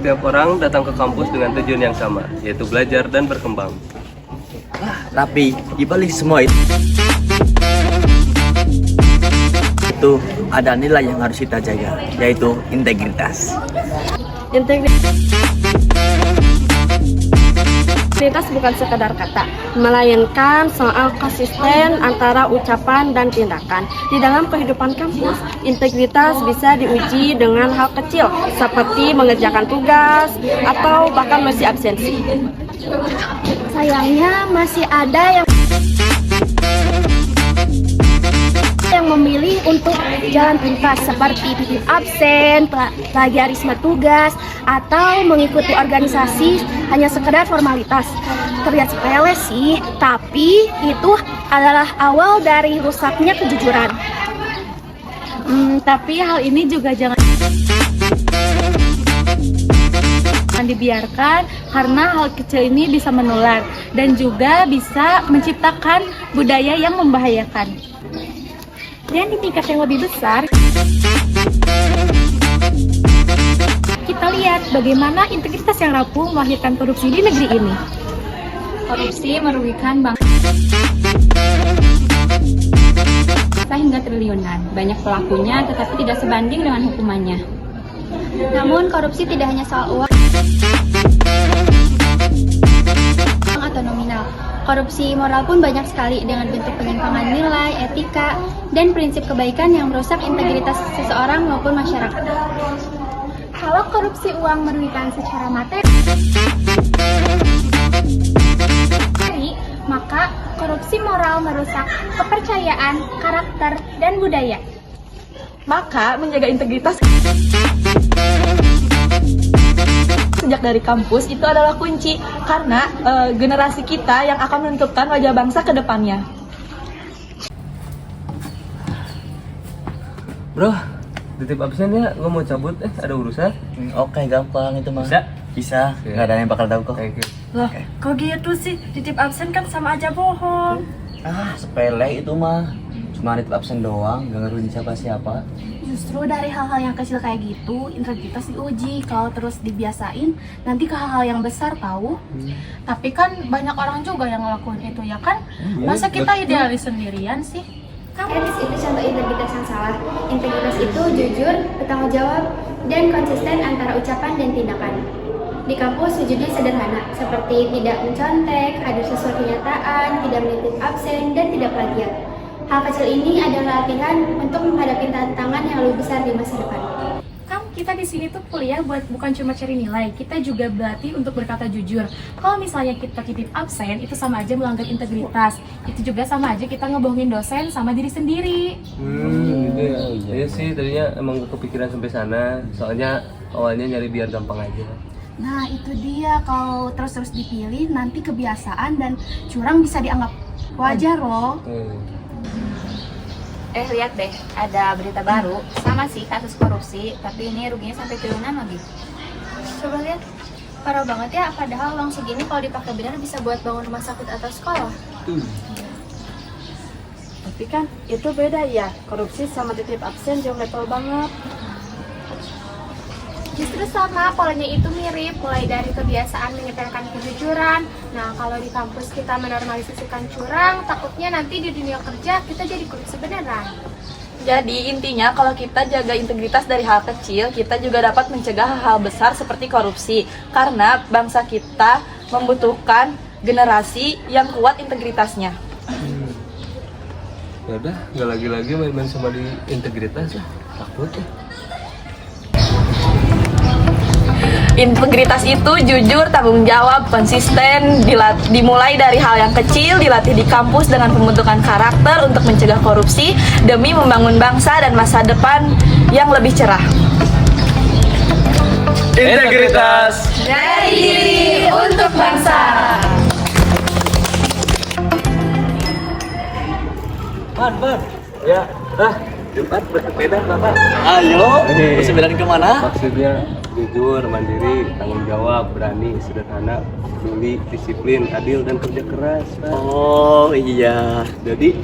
Setiap orang datang ke kampus dengan tujuan yang sama, yaitu belajar dan berkembang. Tapi di balik semua itu ada nilai yang harus kita jaga, yaitu integritas. Integritas bukan sekadar kata, melainkan soal konsisten antara ucapan dan tindakan. Di dalam kehidupan kampus, integritas bisa diuji dengan hal kecil seperti mengerjakan tugas atau bahkan masih absensi. Sayangnya masih ada yang memilih untuk jalan pintas seperti titip absen, plagiarisme tugas, atau mengikuti organisasi hanya sekedar formalitas. Terlihat sepele sih, tapi itu adalah awal dari rusaknya kejujuran. Tapi hal ini juga jangan dibiarkan karena hal kecil ini bisa menular dan juga bisa menciptakan budaya yang membahayakan. Dan di tingkat yang lebih besar, kita lihat bagaimana integritas yang rapuh melahirkan korupsi di negeri ini. Korupsi merugikan bangsa hingga triliunan. Banyak pelakunya tetapi tidak sebanding dengan hukumannya. Namun korupsi tidak hanya soal uang atau nominal. Korupsi moral pun banyak sekali dengan bentuk penyimpangan nilai, etika, dan prinsip kebaikan yang merusak integritas seseorang maupun masyarakat. Kalau korupsi uang merugikan secara materi, maka korupsi moral merusak kepercayaan, karakter, dan budaya. Maka menjaga integritas sejak dari kampus itu adalah kunci karena generasi kita yang akan menentukan wajah bangsa ke depannya. Bro, titip absen ya, gue mau cabut, ada urusan. Oke, gampang itu mah. Bisa? Bisa, nggak ada yang bakal tahu kok. Thank you. loh, kok gitu sih? Titip absen kan sama aja bohong. Sepele itu mah. Cuma nitip absen doang, nggak ngerugiin siapa-siapa. Justru dari hal-hal yang kecil kayak gitu, integritas diuji. Kalau terus dibiasain, nanti ke hal-hal yang besar tahu. Tapi kan banyak orang juga yang ngelakuin itu ya kan? Masa kita idealis sendirian sih? Etis itu contoh integritas yang salah. Integritas itu jujur, bertanggung jawab, dan konsisten antara ucapan dan tindakan. Di kampus wujudnya sederhana, seperti tidak mencontek, hadir sesuai kenyataan, tidak menitip absen, dan tidak plagiat. Hal kecil ini adalah latihan untuk menghadapi tantangan yang lebih besar di masa depan. Kan kita di sini tuh kuliah bukan cuma cari nilai, kita juga berlatih untuk berkata jujur. Kalau misalnya kita titip absen, itu sama aja melanggar integritas. Itu juga sama aja kita ngebohongin dosen sama diri sendiri. Gitu ya. Iya sih, tadinya emang kepikiran sampai sana. Soalnya awalnya nyari biar gampang aja. Nah itu dia, kalau terus-terus dipilih, nanti kebiasaan dan curang bisa dianggap wajar loh. Lihat deh, ada berita baru, sama sih kasus korupsi, tapi ini ruginya sampai triliunan lagi. Coba lihat, parah banget ya, padahal uang segini kalau dipakai benar bisa buat bangun rumah sakit atau sekolah. Tapi kan itu beda ya, korupsi sama titip absen jauh level banget. Justru sama, polanya itu mirip, mulai dari kebiasaan menyepelekan kejujuran. Nah, kalau di kampus kita menormalisasikan curang, takutnya nanti di dunia kerja kita jadi korupsi beneran. Jadi intinya kalau kita jaga integritas dari hal kecil, kita juga dapat mencegah hal-hal besar seperti korupsi. Karena bangsa kita membutuhkan generasi yang kuat integritasnya. Ya udah, nggak lagi-lagi main-main sama di integritas lah. Takut ya. Integritas itu jujur, tanggung jawab, konsisten, dimulai dari hal yang kecil, dilatih di kampus dengan pembentukan karakter untuk mencegah korupsi demi membangun bangsa dan masa depan yang lebih cerah. Integritas Dari diri untuk bangsa. Ban. ya. Jumat bersepeda Bapak. Ayo, bersepeda kemana? Maksudnya jujur, mandiri, tanggung jawab, berani, sederhana, peduli, disiplin, adil, dan kerja keras, Pak. Oh iya, jadi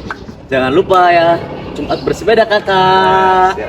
jangan lupa ya, Jumat bersepeda kakak. Ya.